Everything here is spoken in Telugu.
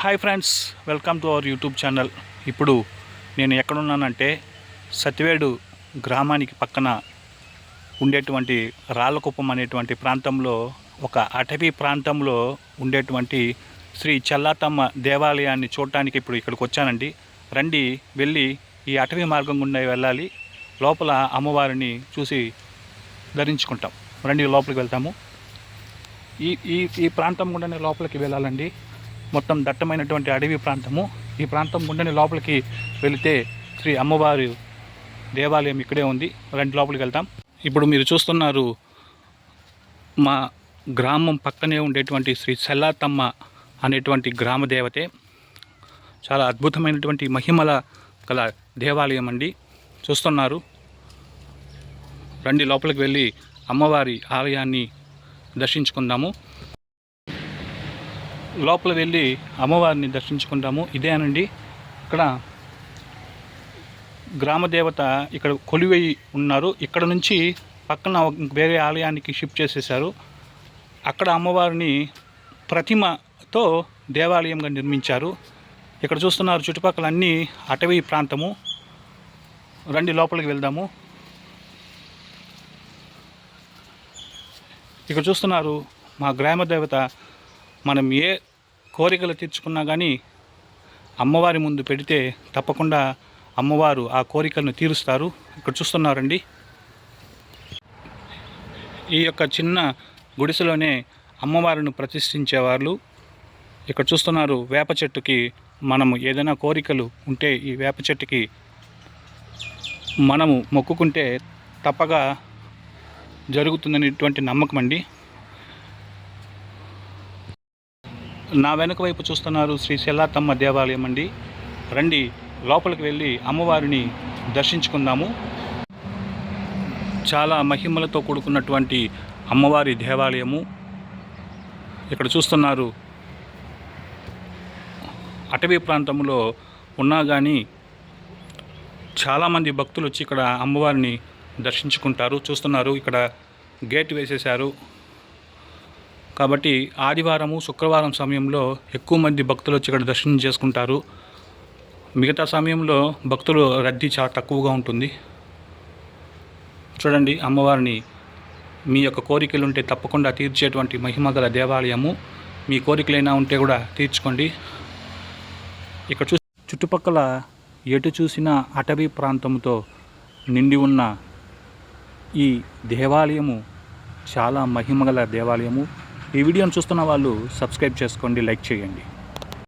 Hi friends, welcome to our YouTube channel. ఇప్పుడు నేను ఎక్కడున్నానంటే సతివేడు గ్రామానికి పక్కన ఉండేటువంటి రాళ్ళకుప్పం అనేటువంటి ప్రాంతంలో, ఒక అటవీ ప్రాంతంలో ఉండేటువంటి శ్రీ చెల్లాతమ్మ దేవాలయాన్ని చూడటానికి ఇప్పుడు ఇక్కడికి వచ్చానండి. రండి, వెళ్ళి ఈ అటవీ మార్గం గుండా వెళ్ళాలి. లోపల అమ్మవారిని చూసి ధరించుకుంటాం. రండి, లోపలికి వెళ్తాము. ఈ ఈ ఈ ప్రాంతం గుండానే లోపలికి వెళ్ళాలండి. మొత్తం దట్టమైనటువంటి అడవి ప్రాంతము. ఈ ప్రాంతం గుండానే లోపలికి వెళితే శ్రీ అమ్మవారి దేవాలయం ఇక్కడే ఉంది. రండి, లోపలికి వెళ్తాం. ఇప్పుడు మీరు చూస్తున్నారు మా గ్రామం పక్కనే ఉండేటువంటి శ్రీ చెల్లాతమ్మ అనేటువంటి గ్రామ దేవతే. చాలా అద్భుతమైనటువంటి మహిమల గల దేవాలయం అండి. చూస్తున్నారు. రండి, లోపలికి వెళ్ళి అమ్మవారి ఆలయాన్ని దర్శించుకుందాము. లోపల వెళ్ళి అమ్మవారిని దర్శించుకుంటాము. ఇదేనండి, ఇక్కడ గ్రామదేవత ఇక్కడ కొలువై ఉన్నారు. ఇక్కడ నుంచి పక్కన వేరే ఆలయానికి షిఫ్ట్ చేసేసారు. అక్కడ అమ్మవారిని ప్రతిమతో దేవాలయంగా నిర్మించారు. ఇక్కడ చూస్తున్నారు, చుట్టుపక్కల అన్నీ అటవీ ప్రాంతము. రండి, లోపలికి వెళ్దాము. ఇక్కడ చూస్తున్నారు మా గ్రామదేవత. మనం ఏ కోరికలు తీర్చుకున్నా కానీ అమ్మవారి ముందు పెడితే తప్పకుండా అమ్మవారు ఆ కోరికలను తీరుస్తారు. ఇక్కడ చూస్తున్నారండి, ఈ యొక్క చిన్న గుడిసెలోనే అమ్మవారిని ప్రతిష్ఠించేవాళ్ళు. ఇక్కడ చూస్తున్నారు, వేప చెట్టుకి మనము ఏదైనా కోరికలు ఉంటే ఈ వేప చెట్టుకి మనము మొక్కుకుంటే తప్పగా జరుగుతుందనేటువంటి నమ్మకం అండి. నా వెనుక వైపు చూస్తున్నారు శ్రీ చెల్లాతమ్మ దేవాలయం అండి. రండి, లోపలికి వెళ్ళి అమ్మవారిని దర్శించుకుందాము. చాలా మహిమలతో కూడుకున్నటువంటి అమ్మవారి దేవాలయము. ఇక్కడ చూస్తున్నారు, అటవీ ప్రాంతంలో ఉన్నా కానీ చాలామంది భక్తులు వచ్చి ఇక్కడ అమ్మవారిని దర్శించుకుంటారు. చూస్తున్నారు, ఇక్కడ గేట్ వేసేశారు కాబట్టి ఆదివారము శుక్రవారం సమయంలో ఎక్కువ మంది భక్తులు వచ్చి ఇక్కడ దర్శనం చేసుకుంటారు. మిగతా సమయంలో భక్తులు రద్దీ చాలా తక్కువగా ఉంటుంది. చూడండి, అమ్మవారిని మీ యొక్క కోరికలు ఉంటే తప్పకుండా తీర్చేటువంటి మహిమగల దేవాలయము. మీ కోరికలైనా ఉంటే కూడా తీర్చుకోండి. ఇక్కడ చుట్టుపక్కల ఎటు చూసినా అటవీ ప్రాంతంతో నిండి ఉన్న ఈ దేవాలయము చాలా మహిమగల దేవాలయము. ఈ వీడియోను చూస్తున్న వాళ్ళు సబ్స్క్రైబ్ చేసుకోండి, లైక్ చేయండి.